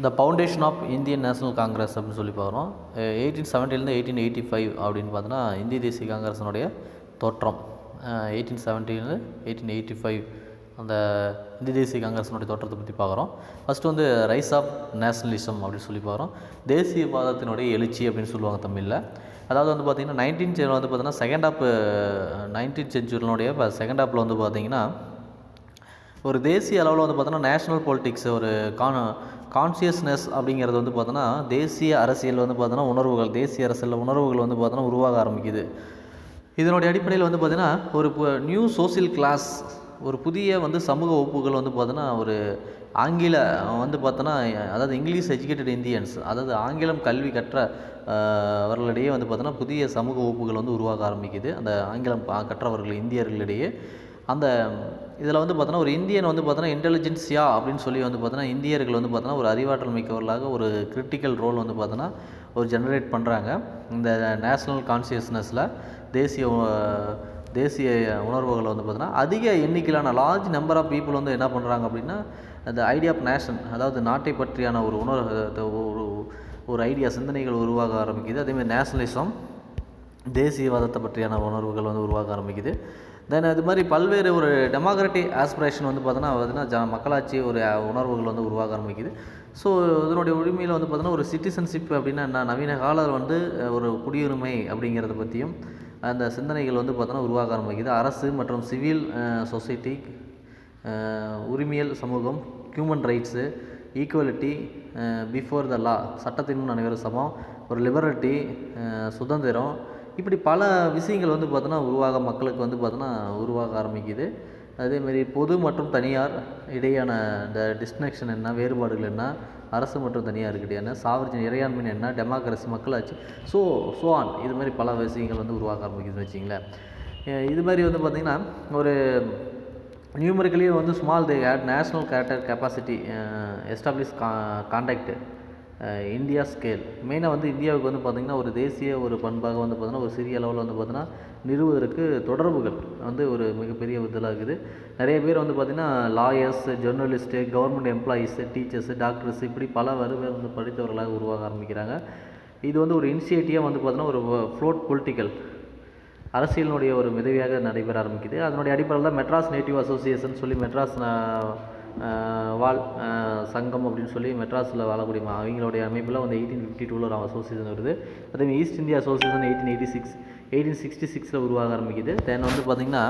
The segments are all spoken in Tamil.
இந்த foundation of Indian National Congress அப்படின்னு சொல்லி பார்க்குறோம். 1870 1885 அப்படின்னு பார்த்தோன்னா இந்திய தேசிய காங்கிரஸினுடைய தோற்றம். 1870 1885 அந்த இந்திய தேசிய காங்கிரஸினுடைய தோற்றத்தை பற்றி பார்க்குறோம். ஃபஸ்ட்டு வந்து ரைஸ் ஆஃப் நேஷனலிசம் அப்படின்னு சொல்லி பார்க்குறோம். தேசியவாதத்தினுடைய எழுச்சி அப்படின்னு சொல்லுவாங்க தமிழில். அதாவது வந்து பார்த்திங்கன்னா 19th வந்து பார்த்தீங்கன்னா செகண்ட் ஆஃப் 19th செஞ்சுரியினுடைய செகண்ட் ஆஃபில் வந்து பார்த்திங்கன்னா ஒரு தேசிய அளவில் வந்து பார்த்தோன்னா நேஷ்னல் பொலிட்டிக்ஸ் ஒரு கான்சியஸ்னஸ் அப்படிங்கிறது வந்து பார்த்தோன்னா தேசிய அரசியல் வந்து பார்த்தோன்னா உணர்வுகள், தேசிய அரசியல் உணர்வுகள் வந்து பார்த்தோன்னா உருவாக ஆரம்பிக்குது. இதனுடைய அடிப்படையில் வந்து பார்த்திங்கன்னா ஒரு நியூ சோசியல் கிளாஸ், ஒரு புதிய வந்து சமூக வகுப்புகள் வந்து பார்த்தோன்னா ஒரு ஆங்கில வந்து பார்த்தோன்னா அதாவது இங்கிலீஷ் எஜுகேட்டட் இந்தியன்ஸ், அதாவது ஆங்கிலம் கல்வி கற்ற அவர்களிடையே வந்து பார்த்தோன்னா புதிய சமூக வகுப்புகள் வந்து உருவாக ஆரம்பிக்குது. அந்த ஆங்கிலம் கற்றவர்கள் இந்தியர்களிடையே அந்த இதில் வந்து பார்த்தோன்னா ஒரு இந்தியன் வந்து பார்த்தோன்னா இன்டெலிஜென்சியா அப்படின்னு சொல்லி வந்து பார்த்தோன்னா இந்தியர்கள் வந்து பார்த்தோன்னா ஒரு அறிவாற்றல் மிக்கவர்களாக ஒரு கிரிட்டிக்கல் ரோல் வந்து பார்த்தோன்னா ஒரு ஜெனரேட் பண்ணுறாங்க. இந்த நேஷ்னல் கான்சியஸ்னஸில் தேசிய உணர்வுகளை வந்து பார்த்தோன்னா அதிக எண்ணிக்கையிலான லார்ஜ் நம்பர் ஆஃப் பீப்புள் வந்து என்ன பண்ணுறாங்க அப்படின்னா அந்த ஐடியா ஆஃப் நேஷன், அதாவது நாட்டை பற்றியான ஒரு ஒரு ஐடியா சிந்தனைகள் உருவாக ஆரம்பிக்குது. அதேமாதிரி நேஷனலிசம் தேசியவாதத்தை பற்றியான உணர்வுகள் வந்து உருவாக ஆரம்பிக்குது. தென் அது மாதிரி பல்வேறு ஒரு டெமோக்ராட்டிக் ஆஸ்பிரேஷன் வந்து பார்த்தோன்னா மக்களாட்சி ஒரு உணர்வுகள் வந்து உருவாக ஆரம்பிக்குது. ஸோ இதனுடைய உரிமையில் வந்து பார்த்தோன்னா ஒரு சிட்டிசன்ஷிப் அப்படின்னா என்ன, நவீன கால வந்து ஒரு குடியுரிமை அப்படிங்கிறத பற்றியும் அந்த சிந்தனைகள் வந்து பார்த்தோன்னா உருவாக ஆரம்பிக்குது. அரசு மற்றும் சிவில் சொசைட்டி, உரிமையல் சமூகம், human rights, equality before the law, சட்டத்தின் முன் அனைவரும் சமம், ஒரு லிபரட்டி, சுதந்திரம், இப்படி பல விஷயங்கள் வந்து பார்த்தோன்னா மக்களுக்கு வந்து பார்த்தோன்னா உருவாக ஆரம்பிக்குது. அதேமாரி பொது மற்றும் தனியார் இடையான இந்த டிஸ்கனெக்ஷன் என்ன, வேறுபாடுகள் என்ன, அரசு மற்றும் தனியாருக்கு இடையான சாவர்ஜன் இறையாண்மை என்ன, டெமோக்ரஸி மக்களாட்சி, ஸோ ஆன், இது மாதிரி பல விஷயங்கள் வந்து உருவாக ஆரம்பிக்குதுன்னு வச்சிங்களேன். இது மாதிரி வந்து பார்த்திங்கன்னா ஒரு நியூமரிக்கலி வந்து small they had national character capacity establish contact India scale. மெயினாக வந்து இந்தியாவுக்கு வந்து பார்த்திங்கன்னா ஒரு தேசிய ஒரு பண்பாக வந்து பார்த்திங்கன்னா ஒரு சிறிய அளவில் வந்து பார்த்திங்கன்னா நிறுவுவதற்கு தொடர்புகள் வந்து ஒரு மிகப்பெரிய இதில் இருக்குது. நிறைய பேர் வந்து பார்த்திங்கன்னா lawyers, journalist, government employees, teachers, doctors, இப்படி பல பேர் வந்து படித்தவர்களாக உருவாக ஆரம்பிக்கிறாங்க. இது வந்து ஒரு இனிஷியேட்டிவாக வந்து பார்த்திங்கன்னா ஒரு ஃப்ளோட் பொலிட்டிக்கல் அரசியலினுடைய ஒரு மிதவையாக நடைபெற ஆரம்பிக்குது. அதனுடைய அடிப்படையில் தான் மெட்ராஸ் நேட்டிவ் அசோசியேஷன் சொல்லி மெட்ராஸ் வாழ் சங்கம் அப்படின்னு சொல்லி மெட்ராஸில் வாழக்கூடிய அவங்களுடைய அமைப்பில் வந்து 1852 ஒரு அசோசியேஷன் வருது. அதேமாதிரி ஈஸ்ட் இந்தியா அசோசியேஷன் 1866 உருவாக ஆரம்பிக்குது. தென் வந்து பார்த்திங்கன்னா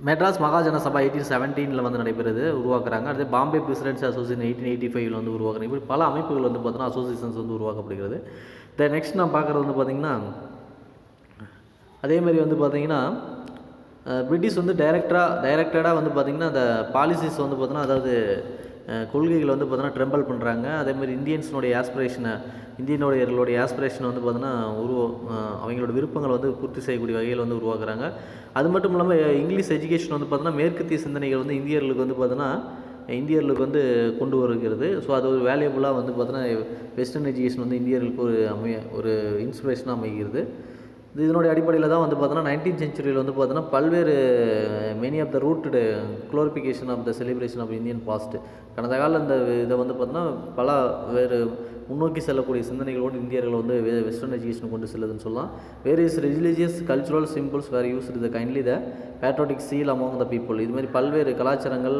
மெட்ராஸ் மகாஜன சபா 1817 வந்து நடைபெறுது, உருவாக்குறாங்க. அதே பாம்பே பிரசிடென்சி அசோசியேஷன் 1885 வந்து உருவாக்குறாங்க. இப்படி பல அமைப்புகள் வந்து பார்த்தோன்னா அசோசியேஷன்ஸ் வந்து உருவாக்கப்படுகிறது. தென் நெக்ஸ்ட் நான் பார்க்குறது வந்து பார்த்திங்கன்னா அதேமாதிரி வந்து பார்த்திங்கன்னா பிரிட்டிஷ் வந்து டைரக்டடாக வந்து பார்த்திங்கன்னா அந்த பாலிசிஸ் வந்து பார்த்தோன்னா அதாவது கொள்கைகளை வந்து பார்த்தோன்னா ட்ரெம்பல் பண்ணுறாங்க. அதேமாதிரி இந்தியன்ஸினுடைய ஆஸ்பிரேஷனை இந்தியனுடைய ஆஸ்பிரேஷனை வந்து பார்த்தோன்னா அவங்களோட விருப்பங்களை வந்து பூர்த்தி செய்யக்கூடிய வகையில் வந்து உருவாக்குறாங்க. அது மட்டும் இல்லாமல் இங்கிலீஷ் எஜுகேஷன் வந்து பார்த்தோன்னா மேற்கத்திய சிந்தனைகள் வந்து இந்தியர்களுக்கு வந்து கொண்டு வருகிறது. ஸோ அது ஒரு வேல்யூபுல்லாக வந்து பார்த்தோன்னா வெஸ்டர்ன் எஜுகேஷன் வந்து இந்தியர்களுக்கு ஒரு இன்ஸ்பிரேஷனாக அமைகிறது. இதனுடைய அடிப்படையில் தான் வந்து பார்த்தோன்னா 19th செஞ்சுரியில் வந்து பார்த்தோன்னா பல்வேறு many of the rooted glorification of the celebration of Indian past, கடந்த கால இந்த இதை வந்து பார்த்தோன்னா பல வேறு முன்னோக்கி செல்லக்கூடிய சிந்தனைகளோடு இந்தியர்கள் வந்து வெஸ்டர்ன் எஜுகேஷன் கொண்டு செல்லுதுன்னு சொல்லலாம். Various religious cultural symbols were used to kindle the patriotic zeal among the people. இது மாதிரி பல்வேறு கலாச்சாரங்கள்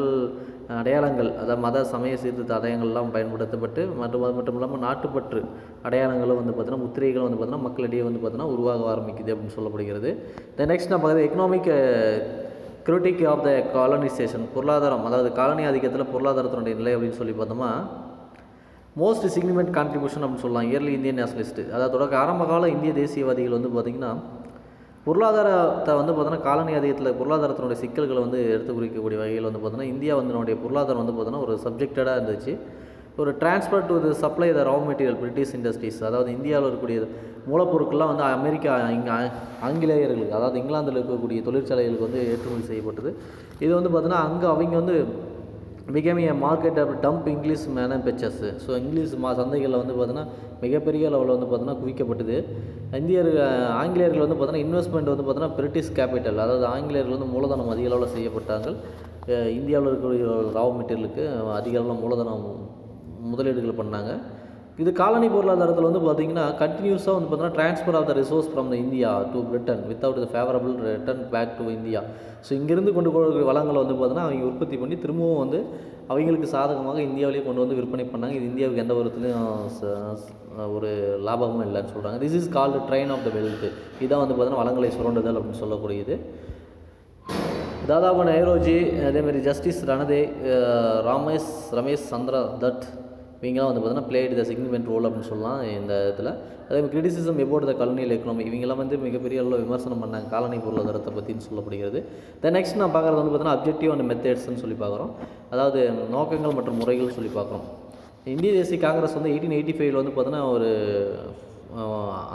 அடையாளங்கள், அதாவது மத சமய சீர்திருத்த அடையாளங்கள்லாம் பயன்படுத்தப்பட்டு மட்டும் இல்லாமல் நாட்டுப்பற்று அடையாளங்களும் வந்து பார்த்தோன்னா முத்திரைகளும் வந்து பார்த்தோன்னா மக்களிடையே வந்து பார்த்தோன்னா உருவாக ஆரம்பிக்குது அப்படின்னு சொல்லப்படுகிறது. தென் நெக்ஸ்ட் நான் பார்க்குறது economic critic of the colonization, பொருளாதாரம், அதாவது காலனி ஆதிக்கத்தில் பொருளாதாரத்தினுடைய நிலை அப்படின்னு சொல்லி பார்த்தோம்னா மோஸ்ட் சிக்னிஃபிகண்ட் கான்ட்ரிபியூஷன் அப்படின்னு சொல்லலாம் இயர்லி இந்தியன் நேஷனலிஸ்ட்டு. அதாவது ஆரம்ப கால இந்திய தேசியவாதிகள் வந்து பார்த்திங்கன்னா பொருளாதாரத்தை வந்து பார்த்தோன்னா காலனி ஆதிக்கத்தில் பொருளாதாரத்தினுடைய சிக்கல்களை வந்து எடுத்து குறிக்கக்கூடிய வகையில் வந்து பார்த்தோன்னா இந்தியா வந்து பொருளாதாரம் வந்து பார்த்தோன்னா ஒரு சப்ஜெக்டடாக இருந்துச்சு. ஒரு transfer to the supply the raw material British industries, அதாவது இந்தியாவில் இருக்கக்கூடிய மூலப்பொருட்கள்லாம் வந்து அமெரிக்கா ஆங்கிலேயர்களுக்கு, அதாவது இங்கிலாந்தில் இருக்கக்கூடிய தொழிற்சாலைகளுக்கு வந்து ஏற்றுமதி செய்யப்பட்டது. இது வந்து பார்த்தோன்னா அங்கே அவங்க வந்து became a market of dump English manufacturers. So English சந்தைகளில் வந்து பார்த்தோன்னா மிகப்பெரிய லெவலில் வந்து பார்த்தோன்னா குவிக்கப்பட்டது. ஆங்கிலேயர்கள் வந்து பார்த்தோன்னா இன்வெஸ்ட்மெண்ட் வந்து பார்த்தோன்னா பிரிட்டிஷ் கேபிட்டல், அதாவது ஆங்கிலேயர்கள் வந்து மூலதனம் அதிக அளவில் செய்யப்பட்டாங்க. இந்தியாவில் இருக்கக்கூடிய ராவ் மெட்டீரியலுக்கு அதிக அளவில் மூலதனம் முதலீடுகள் பண்ணாங்க. இது காலனி பொருளாதாரத்தில் வந்து பார்த்திங்கன்னா கண்டினியூஸாக வந்து பார்த்தீங்கன்னா transfer of the resource from the India to Britain without the favourable return back to India. So இங்கேருந்து கொண்டு போகிற வளங்களை வந்து பார்த்தீங்கன்னா அவங்க உற்பத்தி பண்ணி திரும்பவும் வந்து அவங்களுக்கு சாதகமாக இந்தியாவிலேயே கொண்டு வந்து விற்பனை பண்ணாங்க. இது இந்தியாவுக்கு எந்த விதத்துலையும் ஒரு லாபமும் இல்லைன்னு சொல்கிறாங்க. This is called drain of the wealth. இதான் வந்து பார்த்தீங்கன்னா வளங்களை சுரண்டுதல் அப்படின்னு சொல்லக்கூடியது. தாதாபா நெஹ்ரோஜி, அதேமாதிரி ஜஸ்டிஸ் ரணதே, ரமேஷ் சந்திர தட், இவங்களாம் வந்து பார்த்தீங்கன்னா பிளேட் த சிக்னிஃபிகன்ட் ரோல் அப்படின்னு சொல்லலாம் இந்த இதில். அதேமாதிரி criticism about the colonial economy, இவங்கெல்லாம் வந்து மிகப்பெரிய அளவில் விமர்சனம் பண்ணாங்க காலனி பொருளாதாரத்தை பற்றின்னு சொல்லப்படுகிறது. தென் நெக்ஸ்ட் நான் பார்க்குறது வந்து பார்த்தீங்கன்னா அப்ஜெக்டிவ் அண்ட் மெத்தட்ஸ்ன்னு சொல்லி பார்க்குறோம். அதாவது நோக்கங்கள் மற்றும் முறைகள் சொல்லி பார்க்குறோம். இந்திய தேசிய காங்கிரஸ் வந்து 1885 வந்து பார்த்தீங்கன்னா ஒரு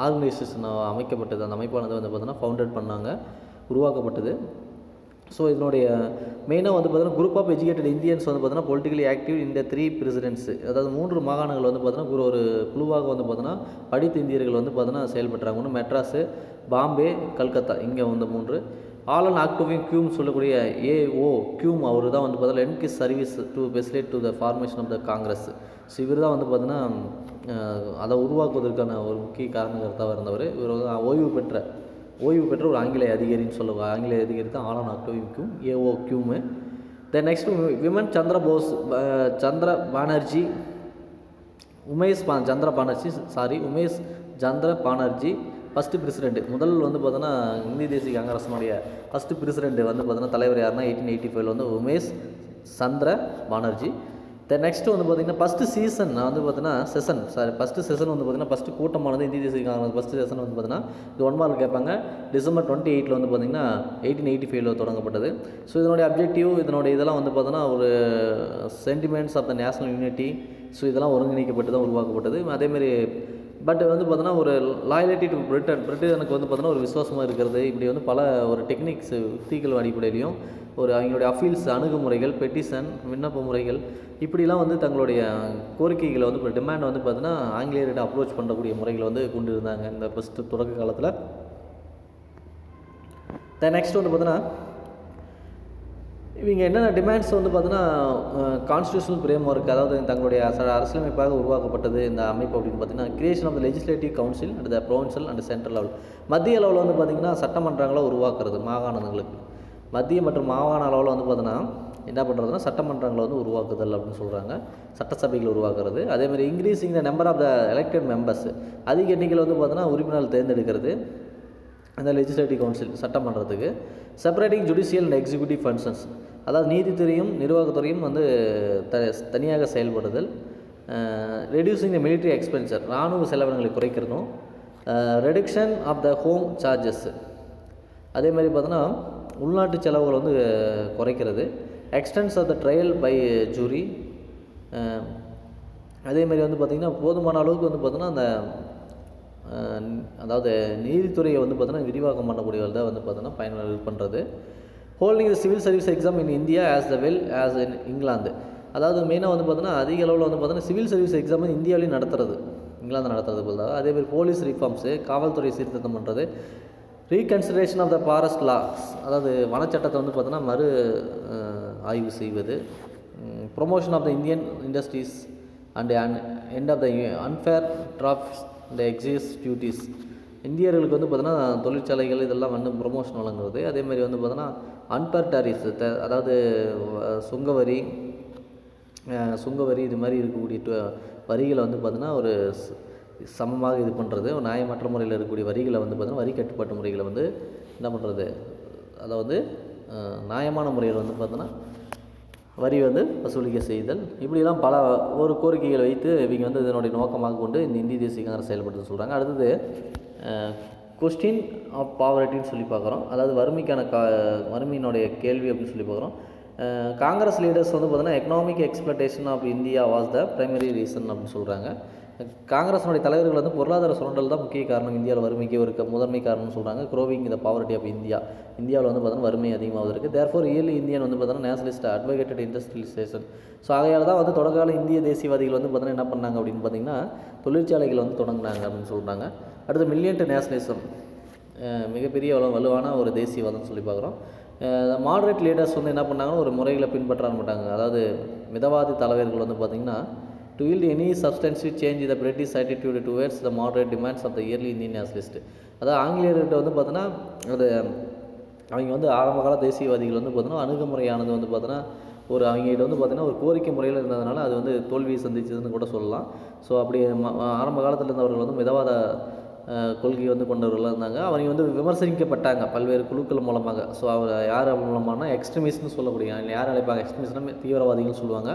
ஆர்கனைசேஷன் அமைக்கப்பட்டது. அந்த அமைப்பானது வந்து பார்த்தீங்கன்னா ஃபவுண்டட் பண்ணாங்க, உருவாக்கப்பட்டது. ஸோ இதனுடைய மெயினாக வந்து பார்த்தீங்கன்னா குரூப் ஆஃப் எஜுகேட்டட் இந்தியன்ஸ் வந்து பார்த்தீங்கன்னா பொலிட்டிக்கலி ஆக்டிவ் இந்த 3 பிரசிடென்ட்ஸு, அதாவது 3 மாகாணங்கள் வந்து பார்த்தீங்கன்னா ஒரு குழுவாக வந்து பார்த்தீங்கன்னா படித்த இந்தியர்கள் வந்து பார்த்தீங்கன்னா செயல்பட்டுறாங்க. ஒன்று மெட்ராஸு, பாம்பே, கல்கத்தா, இங்கே வந்து 3. ஆலன் ஆக்டோவிங் கியூம் சொல்லக்கூடிய ஏஓ கியூம் அவர் தான் வந்து பார்த்தீங்கன்னா என்கிஸ் service to facilitate to the formation of the Congress. So இவர் தான் வந்து பார்த்தீங்கன்னா அதை உருவாக்குவதற்கான ஒரு முக்கிய காரணகர்த்தாவாக இருந்தவர். இவர் வந்து ஓய்வு பெற்ற ஒரு ஆங்கிலேய அதிகாரின்னு சொல்லுவாங்க. ஆங்கிலேய அதிகாரி தான் Allan Octavian Hume, A O Hume. Then next Womesh Chandra Banerjee, Umesh Chandra Banerjee first president. முதல் வந்து பார்த்தோன்னா இந்திய தேசிய காங்கிரஸினுடைய ஃபஸ்ட்டு பிரசிடெண்ட் வந்து பார்த்தோன்னா தலைவர் யாருன்னா 1885 வந்து உமேஷ் சந்திர பானர்ஜி. தென் நெக்ஸ்ட்டு வந்து பார்த்திங்கன்னா ஃபஸ்ட்டு சீசன் வந்து பார்த்தீங்கன்னா ஃபஸ்ட்டு செஷன் வந்து பார்த்திங்கன்னா ஃபஸ்ட்டு கூட்டமானது இந்திய தேசிய காங்கிரஸ் ஃபஸ்ட்டு செஷன் வந்து பார்த்தீங்கன்னா இது 1 மார்க் கேட்பாங்க. டிசம்பர் 28 வந்து பார்த்திங்கன்னா 1885 தொடங்கப்பட்டது. ஸோ இதனுடைய அப்ஜெக்டிவ் இதெல்லாம் வந்து பார்த்தோன்னா ஒரு sentiments of the national unity, so இதெல்லாம் ஒருங்கிணைக்கப்பட்டு தான் உருவாக்கப்பட்டது. அதேமாதிரி பட் வந்து பார்த்தோன்னா ஒரு லாயலிட்டி டு பிரிட்டனுக்கு வந்து பார்த்தோன்னா ஒரு விசுவாசமாக இருக்கிறது. இப்படி வந்து பல ஒரு டெக்னிக்ஸ் உத்திகள் அடிப்படையிலையும் ஒரு அவங்களுடைய அப்பீல்ஸ் அணுகுமுறைகள், பெட்டிஷன், விண்ணப்ப முறைகள், இப்படிலாம் வந்து தங்களுடைய கோரிக்கைகளை வந்து இப்போ டிமாண்ட் வந்து பார்த்தீங்கன்னா ஆங்கிலேயர்கிட்ட அப்ரோச் பண்ணக்கூடிய முறைகளை வந்து கொண்டு இருந்தாங்க இந்த ஃபஸ்ட்டு தொடக்க காலத்தில். நெக்ஸ்ட் வந்து பார்த்தீங்கன்னா இவங்க என்னென்ன டிமாண்ட்ஸ் வந்து பார்த்தீங்கன்னா கான்ஸ்டியூஷனல் ஃப்ரேம் ஒர்க், அதாவது தங்களுடைய அரசியலமைப்பாக உருவாக்கப்பட்டது இந்த அமைப்பு அப்படின்னு பார்த்தீங்கன்னா creation of the legislative council and the provincial and central level. மத்திய அளவில் வந்து பார்த்திங்கன்னா சட்டமன்றங்களை உருவாக்குறது மாகாணங்களுக்கு. மத்திய மற்றும் மாகாண அளவில் வந்து பார்த்தீங்கன்னா என்ன பண்ணுறதுன்னா சட்டமன்றங்களை வந்து உருவாக்குதல் அப்படின்னு சொல்கிறாங்க, சட்டசபைகள் உருவாக்குறது. அதேமாதிரி increasing the number of the elected members, அதிக எண்ணிக்கையில் வந்து பார்த்தீங்கன்னா உறுப்பினர்கள் தேர்ந்தெடுக்கிறது அந்த லெஜிஸ்லேட்டிவ் கவுன்சில் சட்டமன்றத்துக்கு. Separating judicial and executive functions, அதாவது நீதித்துறையும் நிர்வாகத்துறையும் வந்து தனியாக செயல்படுதல். ரெடியூசிங் த மிலிட்ரி எக்ஸ்பென்சர், இராணுவ செலவினங்களை குறைக்கிறதும். Reduction of the home charges, அதே மாதிரி பார்த்தோன்னா உள்நாட்டு செலவுகள் வந்து குறைக்கிறது. Extension of the trial by jury, அதேமாதிரி வந்து பார்த்திங்கன்னா போதுமான அளவுக்கு வந்து பார்த்தோன்னா அந்த அதாவது நீதித்துறையை வந்து பார்த்தோன்னா விரிவாக்கம் பண்ணக்கூடியவர்கள் தான் வந்து பார்த்தோன்னா பயனுள்ள பண்ணுறது. Holding the civil service exam in India as the well as in England, அதாவது மெயினாக வந்து பார்த்தோன்னா அதிக அளவில் வந்து பார்த்தோன்னா சிவில் சர்வீஸ் எக்ஸாம் இந்தியாவிலையும் நடத்துறது, இங்கிலாந்து நடத்துறது போல் தான். அதேமாதிரி போலீஸ் ரிஃபார்ம்ஸு, காவல்துறை சீர்திருத்தம் பண்ணுறது. Reconsideration of the forest laws, அதாவது வனச்சட்டத்தை வந்து பார்த்தோன்னா மறு ஆய்வு செய்வது. Promotion of the Indian industries and end of the unfair drafts இந்த எக்ஸைஸ் டியூட்டிஸ், இந்தியர்களுக்கு வந்து பார்த்தோன்னா தொழிற்சாலைகள் இதெல்லாம் வந்து ப்ரொமோஷன் வழங்குறது. அதேமாதிரி வந்து பார்த்தோன்னா அன்பேர் டாரிஸ், அதாவது சுங்கவரி இது மாதிரி இருக்கக்கூடிய வரிகளை வந்து பார்த்தோன்னா ஒரு சமமாக இது பண்ணுறது. ஒரு நியாயமற்ற முறையில் இருக்கக்கூடிய வரிகளை வந்து பார்த்தோன்னா வரி கட்டுப்பாட்டு முறைகளை வந்து என்ன பண்ணுறது, அதை வந்து நியாயமான முறையில் வந்து பார்த்தோன்னா வரி வந்து வசூலிக்க செய்தல். இப்படிலாம் பல ஒரு கோரிக்கைகளை வைத்து இவங்க வந்து இதனுடைய நோக்கமாக கொண்டு இந்த இந்திய தேசிய காங்கிரஸ் செயல்படுத்த சொல்கிறாங்க. அடுத்தது கொஸ்டின் ஆஃப் பாவர்ட்டின்னு சொல்லி பார்க்குறோம், அதாவது வறுமையினுடைய கேள்வி அப்படின்னு சொல்லி பார்க்குறோம். காங்கிரஸ் லீடர்ஸ் வந்து பார்த்தோன்னா economic exploitation of India was the primary reason அப்படின்னு சொல்கிறாங்க. காங்கிரஸினுடைய தலைவர்கள் வந்து பொருளாதார சுரண்டல் தான் முக்கிய காரணம், இந்தியாவில் வறுமைக்கு ஒரு முதன்மை காரணம்னு சொல்கிறாங்க. க்ரோவிங் த பாவர்ட்டி ஆஃப் இந்தியாவில் வந்து பார்த்தோன்னா வறுமை அதிகமாக இருக்குது. தேர்ஃபோர் இயர்லி இந்தியன் வந்து பார்த்தோன்னா நேஷனலிஸ்ட் அட்வொகேட்டட் இண்டஸ்ட்ரியலைசேஷன். ஸோ ஆகையால் தான் வந்து தொடர்கால இந்திய தேசியவாதிகள் வந்து பார்த்தோன்னா என்ன பண்ணாங்க அப்படின்னு பார்த்தீங்கன்னா தொழிற்சாலைகள் வந்து தொடங்கினாங்க அப்படின்னு சொல்கிறாங்க. அடுத்து மில்லியன்ட் நேஷனலிசம், மிகப்பெரிய வலுவான ஒரு தேசியவாதம்னு சொல்லி பார்க்குறோம். மாடரேட் லீடர்ஸ் வந்து என்ன பண்ணாங்கன்னா ஒரு முறைகளை பின்பற்ற மாட்டாங்க. அதாவது மிதவாதி தலைவர்கள் வந்து பார்த்திங்கன்னா to yield any substantive change the British attitude towards the moderate demands of the early Indian nationalist. அதாவது ஆங்கிலேயர்கிட்ட வந்து பார்த்தோன்னா அது அவங்க வந்து ஆரம்பகால தேசியவாதிகள் வந்து பார்த்தோன்னா அணுகுமுறையானது வந்து பார்த்தோன்னா அவங்ககிட்ட வந்து பார்த்திங்கன்னா ஒரு கோரிக்கை முறையில் இருந்ததுனால அது வந்து தோல்வியை சந்திச்சதுன்னு கூட சொல்லலாம். ஸோ அப்படி ஆரம்ப காலத்தில் இருந்தவர்கள் வந்து மிதவாத கொள்கை வந்து கொண்டவர்களாக இருந்தாங்க. அவங்க வந்து விமர்சனிக்கப்பட்டாங்க பல்வேறு குழுக்கள் மூலமாக. ஸோ அவர் யார் மூலமானா எக்ஸ்ட்ரீமிஸ்ட்னு சொல்லக்கூடிய யார் அழைப்பாங்க, எக்ஸ்ட்ரீமிஸ்ட்னா தீவிரவாதிகள் சொல்லுவாங்க.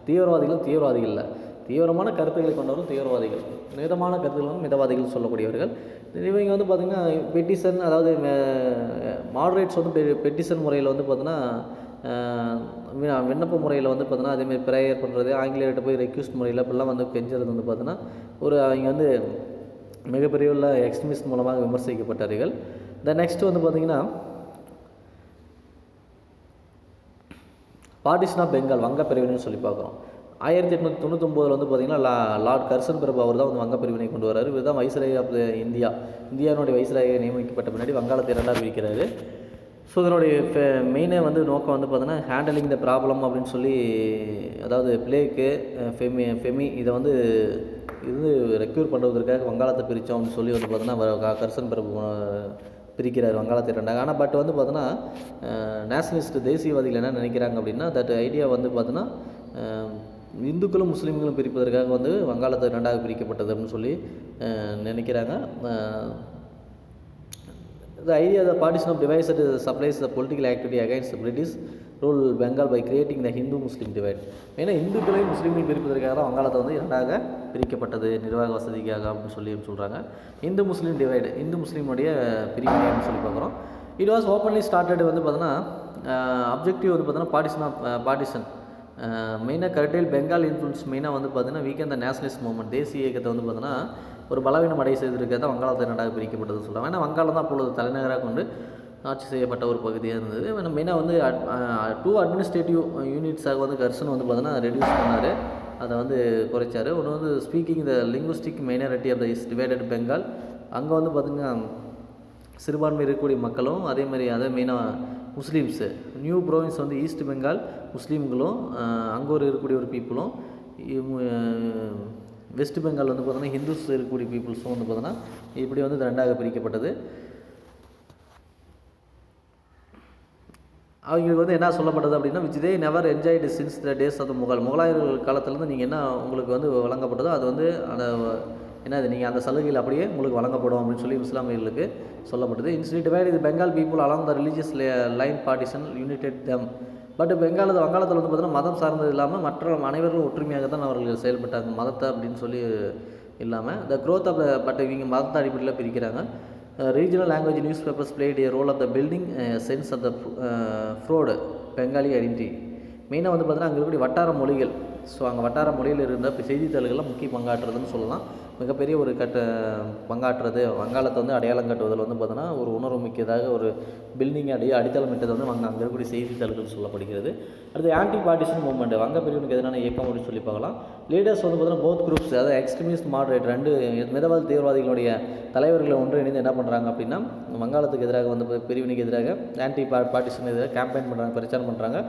தீவிரவாதிகள் இல்லை, தீவிரமான கருத்துக்களை கொண்டவர்கள் தீவிரவாதிகள், மிதமான கருத்துக்கள் மிதவாதிகள் சொல்லக்கூடியவர்கள். இவங்க வந்து பார்த்திங்கன்னா பெட்டிஷன், அதாவது மாடரேட்ஸ் வந்து பெட்டிஷன் முறையில் வந்து பார்த்தீங்கன்னா விண்ணப்ப முறையில் வந்து பார்த்தீங்கன்னா அதேமாதிரி ப்ரேயர் பண்ணுறது, ஆங்கிலேயர்கிட்ட போய் ரெக்யூஸ்ட் முறையில் இப்படிலாம் வந்து கெஞ்சுறது வந்து பார்த்தீங்கன்னா அவங்க வந்து மிகப்பெரிய உள்ள எக்ஸ்ட்ரீமிஸ்ட் மூலமாக விமர்சிக்கப்பட்டார்கள். நெக்ஸ்ட் வந்து பார்த்திங்கன்னா பார்ட்டிஷன் ஆஃப் பெங்கால், வங்க பிரிவினைன்னு சொல்லி பார்க்குறோம். 1899 வந்து பார்த்திங்கன்னா லார்ட் கர்சன் பிரபு அவர் தான் வந்து வங்க பிரிவினை கொண்டு வராரு. இவர் தான் வைஸ்ராய் ஆஃப் இந்தியாவுடைய வைஸ்ராயை நியமிக்கப்பட்ட பின்னாடி வங்காளத்தை 2ஆக பிரிக்கிறாரு. ஸோ இதனுடைய மெயினே வந்து நோக்கம் வந்து பார்த்தீங்கன்னா ஹேண்டலிங் த ப்ராப்ளம் அப்படின்னு சொல்லி, அதாவது பிளேக்கு ஃபெமி இதை வந்து இது ரெக்யூர் பண்ணுவதற்காக வங்காளத்தை பிரித்தோம் அப்படின்னு சொல்லி வந்து பார்த்தோன்னா கர்சன் பிரபு பிரிக்கிறார் வங்காளத்தை 2ஆக. ஆனால் பட் வந்து பார்த்தோன்னா நேஷனலிஸ்ட் தேசியவாதிகள் என்ன நினைக்கிறாங்க அப்படின்னா தட் ஐடியா வந்து பார்த்தோன்னா இந்துக்களும் முஸ்லீம்களும் பிரிப்பதற்காக வந்து வங்காளத்தை 2ஆக பிரிக்கப்பட்டது அப்படின்னு சொல்லி நினைக்கிறாங்க. The idea the partition of divides supplies the political activity against the British rule Bengal by creating the Hindu-Muslim divide. ஏன்னா இந்துக்களையும் முஸ்லீம்களையும் பிரிப்பதற்காக தான் வங்காளத்தை வந்து 2ஆக பிரிக்கப்பட்டது நிர்வாக வசதிக்காக அப்படின்னு சொல்லி சொல்கிறாங்க. இந்து முஸ்லீம் டிவைடு, இந்து முஸ்லீமுடைய பிரிவினை அப்படின்னு சொல்லி பார்க்குறோம். இட் வாஸ் ஓப்பன்லி ஸ்டார்டட் வந்து பார்த்தோன்னா அப்ஜெக்டிவ் வந்து பார்த்தோன்னா பார்ட்டிஷன் மெயினாக கர்டைல் பெங்கால் இன்ஃப்ளூன்ஸ் மெயினாக வந்து பார்த்தீங்கன்னா வீக்கெண்ட் த நேஷனலிஸ்ட் மூவ்மெண்ட், தேசிய இயக்கத்தை வந்து பார்த்தோன்னா ஒரு பலவீனம் அடை செய்திருக்கிறது தான் வங்காளத்தை 2ஆக பிரிக்கப்பட்டதுன்னு சொல்லுவாங்க. ஏன்னா வங்காளம் தான் அப்பொழுது தலைநகராக கொண்டு ஆட்சி செய்யப்பட்ட ஒரு பகுதியாக இருந்தது. மெயினாக வந்து 2 அட்மினிஸ்ட்ரேட்டிவ் யூனிட்ஸாக வந்து கர்சன் வந்து பார்த்தோன்னா ரெடியூஸ் பண்ணார், அதை வந்து குறைச்சார். ஒன்று வந்து speaking the linguistic minority of the is divided Bengal, அங்கே வந்து பார்த்திங்கன்னா சிறுபான்மை இருக்கக்கூடிய மக்களும் அதே மெயினாக முஸ்லீம்ஸு, நியூ ப்ரோவின்ஸ் வந்து ஈஸ்ட் பெங்கால் முஸ்லீம்களும் அங்கே இருக்கக்கூடிய ஒரு பீப்புளும், வெஸ்ட் பெங்கால் வந்து பார்த்தோன்னா ஹிந்துஸ் இருக்கக்கூடிய பீப்புள்ஸும் வந்து பார்த்தோன்னா இப்படி வந்து 2ஆக பிரிக்கப்பட்டது. அவங்களுக்கு வந்து என்ன சொல்லப்பட்டது அப்படின்னா which they never enjoyed since the days of the முகலாயர்கள் காலத்துலேருந்து நீங்கள் என்ன உங்களுக்கு வந்து வழங்கப்பட்டதோ அது வந்து அந்த என்னது நீங்கள் அந்த சலுகையில் அப்படியே உங்களுக்கு வழங்கப்படும் அப்படின்னு சொல்லி இஸ்லாமியர்களுக்கு சொல்லப்பட்டது. இன்ஸ்டிட் டிவைட் இது Bengal people along the religious line partition United them. But வங்காளத்தில் வந்து பார்த்தீங்கன்னா மதம் சார்ந்தது இல்லாமல் மற்ற அனைவர்களும் ஒற்றுமையாக தான் அவர்கள் செயல்பட்டாங்க, மதத்தை அப்படின்னு சொல்லி இல்லாமல். த க்ரோத் ஆஃப் பட் இவங்க மதத்தை அடிப்படையில் பிரிக்கிறாங்க. Regional language news papers played a role of the building sense of the broad Bengali identity. மெயினாக வந்து பார்த்தீங்கன்னா அங்கே இருக்கக்கூடிய வட்டார மொழிகள், ஸோ அங்கே வட்டார மொழியில் இருந்த செய்தித்தாள்கள்லாம் முக்கிய பங்காற்றுறதுன்னு சொல்லலாம். மிகப்பெரிய ஒரு பங்காற்றுறது வங்காளத்தை வந்து அடையாளம் காட்டுவதில் வந்து பார்த்தோன்னா ஒரு உணர்வு மிக்கதாக ஒரு பில்டிங் அடித்தளமிட்டது வந்து அங்கே இருக்கக்கூடிய செய்தித்தாள்கள் சொல்லப்படுகிறது. அடுத்து ஆன்டி பார்ட்டிஷன் மூவ்மெண்ட், வங்க பிரிவினுக்கு எதிரான இயக்கம் அப்படின்னு சொல்லி பார்க்கலாம். லீடர்ஸ் வந்து பார்த்தீங்கன்னா போத் குரூப்ஸ், அதாவது எக்ஸ்ட்ரீமிஸ்ட் மாடரேட் 2 மிதவாத தீவிரவாதிகளுடைய தலைவர்களை ஒன்றிணைந்து என்ன பண்ணுறாங்க அப்படின்னா வங்காளத்துக்கு எதிராக வந்து பிரிவினைக்கு எதிராக ஆன்டி பார்ட்டிஷன் எதிராக கேம்பெயின் பண்ணுறாங்க, பிரச்சாரம் பண்ணுறாங்க.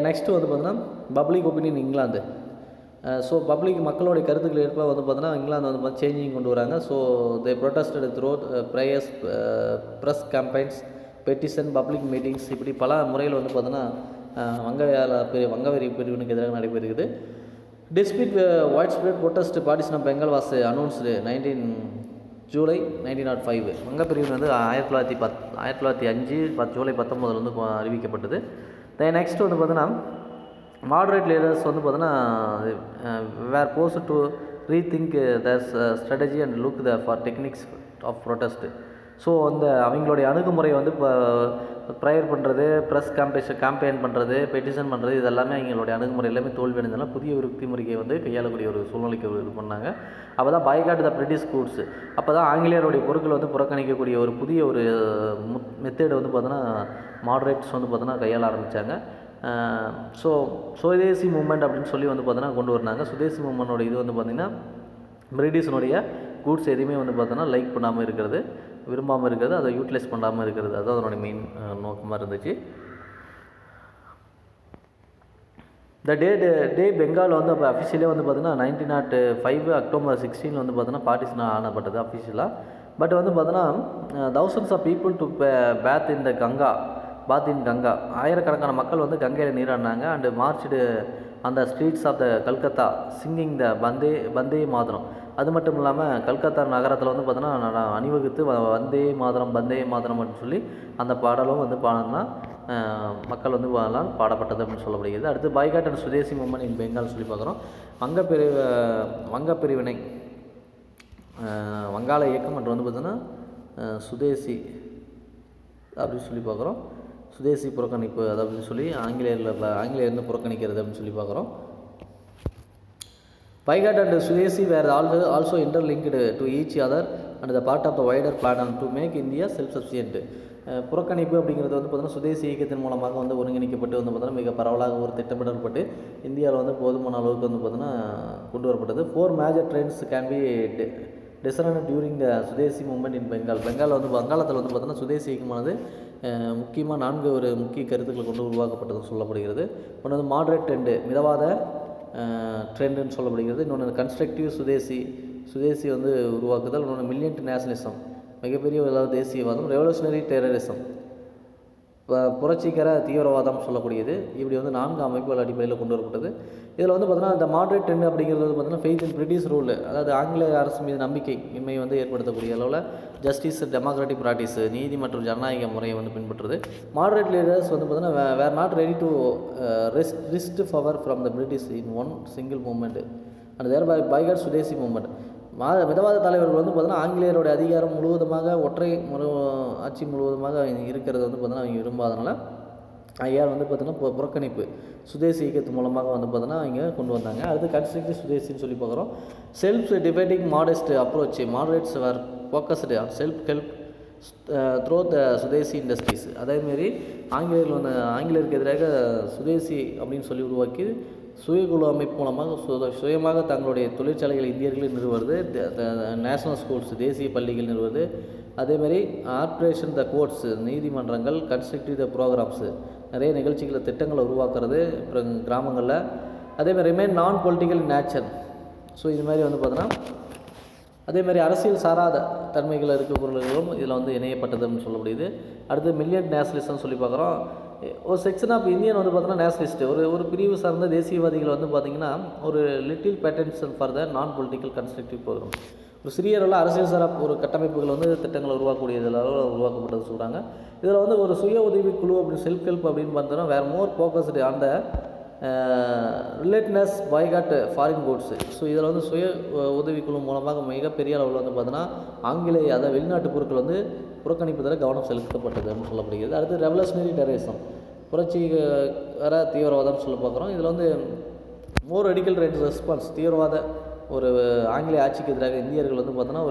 நெக்ஸ்ட்டு வந்து பார்த்தீங்கன்னா public opinion England. So public மக்களுடைய கருத்துக்கள் ஏற்ப வந்து பார்த்தீங்கன்னா இங்கிலாந்து வந்து சேஞ்சிங் கொண்டு வராங்க. So they protested through prayers, press campaigns, petition, public meetings, இப்படி பல முறையில் வந்து பார்த்தீங்கன்னா வங்கவெறி பிரிவினுக்கு எதிராக நடைபெறுகிறது. Despite wide spread protest partition of Bengal was announced July 1905. வங்க பிரிவினை வந்து 1905 ஜூலை 19 வந்து அறிவிக்கப்பட்டது. நெக்ஸ்ட் வந்து பார்த்தீங்கன்னா மாடரேட் லீடர்ஸ் வந்து பார்த்தீங்கன்னா were forced to rethink the strategy and look for techniques of protest. So அந்த அவங்களுடைய அணுகுமுறை வந்து இப்போ ப்ரேயர் பண்ணுறது, ப்ரெஸ் கேம்பெயின் பண்ணுறது, பெட்டிஷன் பண்ணுறது, இது எல்லாமே அவங்களுடைய அணுகுமுறை எல்லாமே தோல்வி அடைந்தனால புதிய ஒரு யுக்தி முறையை வந்து கையாளக்கூடிய ஒரு சூழ்நிலைக்கு இது பண்ணாங்க. அப்போ தான் பாய்காட் த பிரிட்டிஷ் கூட்ஸ், அப்போ தான் ஆங்கிலேயருடைய பொருட்கள் வந்து புறக்கணிக்கக்கூடிய ஒரு புதிய ஒரு மெத்தேடு வந்து பார்த்தோன்னா மாடரேட்ஸ் வந்து பார்த்தோன்னா கையாள ஆரம்பித்தாங்க. ஸோ சுதேசி மூமெண்ட் அப்படின்னு சொல்லி வந்து பார்த்தோன்னா கொண்டு வந்தாங்க. சுதேசி மூமெண்டோட இது வந்து பார்த்திங்கன்னா பிரிட்டிஷனுடைய கூட்ஸ் எதுவுமே வந்து பார்த்தோன்னா லைக் பண்ணாமல் இருக்கிறது. விரும்பாமல் இருக்கிறது, அதை யூட்டிலைஸ் பண்ணாமல் இருக்கிறது, அதுதான் அதனுடைய மெயின் நோக்கமாக இருந்துச்சு. இந்த டே பெங்கால் வந்து அப்போ அஃபிஷியலே வந்து பார்த்தீங்கன்னா 1905 அக்டோபர் 16 வந்து பார்த்தீங்கன்னா பார்ட்டிஷன் ஆனப்பட்டது அஃபிஷியலாக. பட் வந்து பார்த்தீங்கன்னா thousands of people to bathe in Ganga, ஆயிரக்கணக்கான மக்கள் வந்து கங்கையில் நீராடினாங்க. அண்டு மார்ச்டு அந்த streets of the Calcutta singing the Vande Mataram. அது மட்டும் இல்லாமல் கல்கத்தா நகரத்தில் வந்து பார்த்தீங்கன்னா அணிவகுத்து வந்தே மாதரம் அப்படின்னு சொல்லி அந்த பாடலும் வந்து பாடினா மக்கள் வந்து பாடப்பட்டது அப்படின்னு சொல்லப்படுகிறது. அடுத்து boycott and Swadeshi movement in Bengal சொல்லி பார்க்குறோம். வங்கப்பிரிவினை வங்காள இயக்கம் மற்றும் வந்து பார்த்திங்கன்னா சுதேசி அப்படின்னு சொல்லி பார்க்குறோம். சுதேசி புறக்கணிப்பு அப்படின்னு சொல்லி ஆங்கிலேயர்ந்து புறக்கணிக்கிறது அப்படின்னு சொல்லி பார்க்குறோம். Paigat and Sudesi were also interlinked to each other and the part of the wider plan to make India self-sufficient. புறக்கணிப்பு அப்படிங்கிறது வந்து பார்த்தீங்கன்னா சுதேசி இயக்கத்தின் மூலமாக வந்து ஒருங்கிணைக்கப்பட்டு வந்து பார்த்தீங்கன்னா மிக பரவலாக ஒரு திட்டமிடப்பட்டு இந்தியாவில் வந்து போதுமான அளவுக்கு வந்து பார்த்தீங்கன்னா கொண்டு வரப்பட்டது. 4 major trends can be discern during the Swadeshi movement in Bengal வந்து வங்காளத்தில் வந்து பார்த்தீங்கன்னா சுதேசி இயக்கமானது முக்கியமாக 4 ஒரு முக்கிய கருத்துக்களை கொண்டு உருவாக்கப்பட்டதுன்னு சொல்லப்படுகிறது. ஒன்று வந்து மாடரேட் ட்ரெண்டு, மிதவாத ட்ரெண்டுன்னு சொல்லப்படுகிறது. இன்னொன்று கன்ஸ்ட்ரக்டிவ் சுதேசி வந்து உருவாக்குதல். இன்னொன்று மில்லியன்ட் நேஷனலிசம், மிகப்பெரிய தேசியவாதம். ரெவல்யூஷனரி டெரரிசம், புரட்சிகர தீவிரவாதம் சொல்லக்கூடியது. இப்படி வந்து 4 அமைப்புகள் அடிப்படையில் கொண்டு வரப்பட்டது. இதில் வந்து பார்த்தீங்கன்னா இந்த மாடரேட் ட்ரெண்ட் அப்படிங்கிறது வந்து பார்த்தீங்கன்னா ஃபெய்த் இன் பிரிட்டிஷ் ரூல், அதாவது ஆங்கிலேய அரசு மீது நம்பிக்கை இன்மை வந்து ஏற்படுத்தக்கூடிய அளவில் ஜஸ்டிஸ், டெமோக்ராட்டிக் ப்ராக்டிஸ், நீதி மற்றும் ஜனநாயக முறையை வந்து பின்பற்றுறது. மாடரேட் லீடர்ஸ் வந்து பார்த்தீங்கன்னா were not ready to wrest power from the British in one single moment and their boycott Swadeshi moment. மிதவாத தலைவர்கள் வந்து பார்த்தீங்கன்னா ஆங்கிலேயருடைய அதிகாரம் முழுவதுமாக ஒற்றை ஆட்சி முழுவதுமாக இருக்கிறது வந்து பார்த்தீங்கன்னா அவங்க விரும்பாதனால ஐயார் வந்து பார்த்தீங்கன்னா புறக்கணிப்பு சுதேசி இயக்கத்து மூலமாக வந்து பார்த்தீங்கன்னா அவங்க கொண்டு வந்தாங்க. அடுத்து கன்ஸ்ட்ரக்டிவ் சுதேசின்னு சொல்லி பார்க்குறோம். Self debating modest approach, moderates were focused on self help through the Swadeshi industries. அதேமாரி ஆங்கிலேயருக்கு எதிராக சுதேசி அப்படின்னு சொல்லி உருவாக்கி சுயகுழு அமைப்பு மூலமாக சுயமாக தங்களுடைய தொழிற்சாலைகள் இந்தியர்களை நிறுவுவது, நேஷனல் ஸ்கூல்ஸ் தேசிய பள்ளிகள் நிறுவுவது, அதேமாதிரி ஆப்ரேஷன் த கோர்ட்ஸ் நீதிமன்றங்கள், கன்ஸ்ட்ரக்டிவ் த ப்ரோக்ராம்ஸு நிறைய நிகழ்ச்சிகளை திட்டங்களை உருவாக்குறது அப்புறம் கிராமங்களில். அதேமாதிரி ரிமைன் நான் பொலிட்டிக்கல் நேச்சர். ஸோ இது மாதிரி வந்து பார்த்தோன்னா அதேமாதிரி அரசியல் சாராத தன்மைகள் இருக்க பொருள்களும் இதில் வந்து இணையப்பட்டதுன்னு சொல்ல முடியுது. அடுத்து மில்லியன் நேஷனலிஸ்ட்னு சொல்லி பார்க்குறோம். ஒரு செக்ஷன் ஆஃப் இந்தியன் வந்து பார்த்தோன்னா நேஷனலிஸ்ட்டு ஒரு பிரிவு சார்ந்த தேசியவாதிகள் வந்து பார்த்திங்கன்னா ஒரு லிட்டில் பெட்டன்ஷன் ஃபார் த நான் பொலிட்டிக்கல் கன்ஸ்ட்ரக்டிவ் ப்ரோக்ராம், ஒரு சிறிய அளவில் அரசியல் சாரா ஒரு கட்டமைப்புகள் வந்து திட்டங்களை உருவாக்கக்கூடியதில் உருவாக்கப்பட்டது சொல்கிறாங்க. இதில் வந்து ஒரு சுய உதவி குழு அப்படி செல்ஃப் ஹெல்ப் அப்படின்னு பார்த்தோன்னா வேறு மோர் ஃபோக்கஸ்டு அந்த ரிலேட்னஸ் பாய்காட் ஃபாரின் குட்ஸ். ஸோ இதில் வந்து சுய உதவிக்குழு மூலமாக மிகப்பெரிய அளவில் வந்து பார்த்தோன்னா ஆங்கிலேய அதாவது வெளிநாட்டு பொருட்கள் வந்து புறக்கணிப்பதில் கவனம் செலுத்தப்பட்டது அப்படின்னு சொல்லப்படுகிறது. அடுத்து ரெவல்யூஷனரி டெரரிசம், புரட்சிகர தீவிரவாதம் சொல்ல பார்க்குறோம். இதில் வந்து மோர் ரெடிக்கல் ரைட் ரெஸ்பான்ஸ், தீவிரவாத ஒரு ஆங்கிலேய ஆட்சிக்கு எதிராக இந்தியர்கள் வந்து பார்த்தோன்னா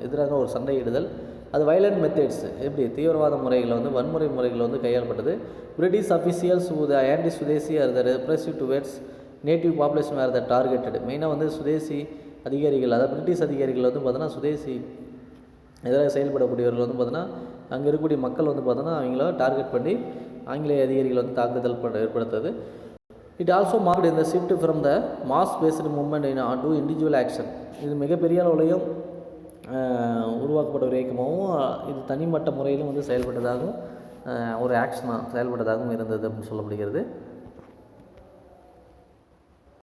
எதிராக ஒரு சண்டையிடுதல். அது வயலண்ட் மெத்தட்ஸ், எப்படி தீவிரவாத முறைகளை வந்து வன்முறை முறைகளை வந்து கையாளப்பட்டது. British officials the anti Swadeshi are the repressive towards native population are the targeted. மெயினாக வந்து சுதேசி அதிகாரிகள், அதாவது பிரிட்டிஷ் அதிகாரிகள் வந்து பார்த்தோன்னா சுதேசி எதிராக செயல்படக்கூடியவர்கள் வந்து பார்த்தோன்னா அங்கே இருக்கக்கூடிய மக்கள் வந்து பார்த்தோன்னா அவங்கள டார்கெட் பண்ணி ஆங்கிலேய அதிகாரிகள் வந்து தாக்குதல் ஏற்படுத்துறது. இட் ஆல்சோ மார்க்ட் இந்த shift from the mass based movement in to individual action. இது மிகப்பெரிய அளவுலையும் உருவாக்கப்பட்ட ஒரு இயக்கமாகவும் இது தனிமட்ட முறையிலும் வந்து செயல்பட்டதாகவும் ஒரு ஆக்ஷனாக செயல்பட்டதாகவும் இருந்தது அப்படின்னு சொல்லப்படுகிறது.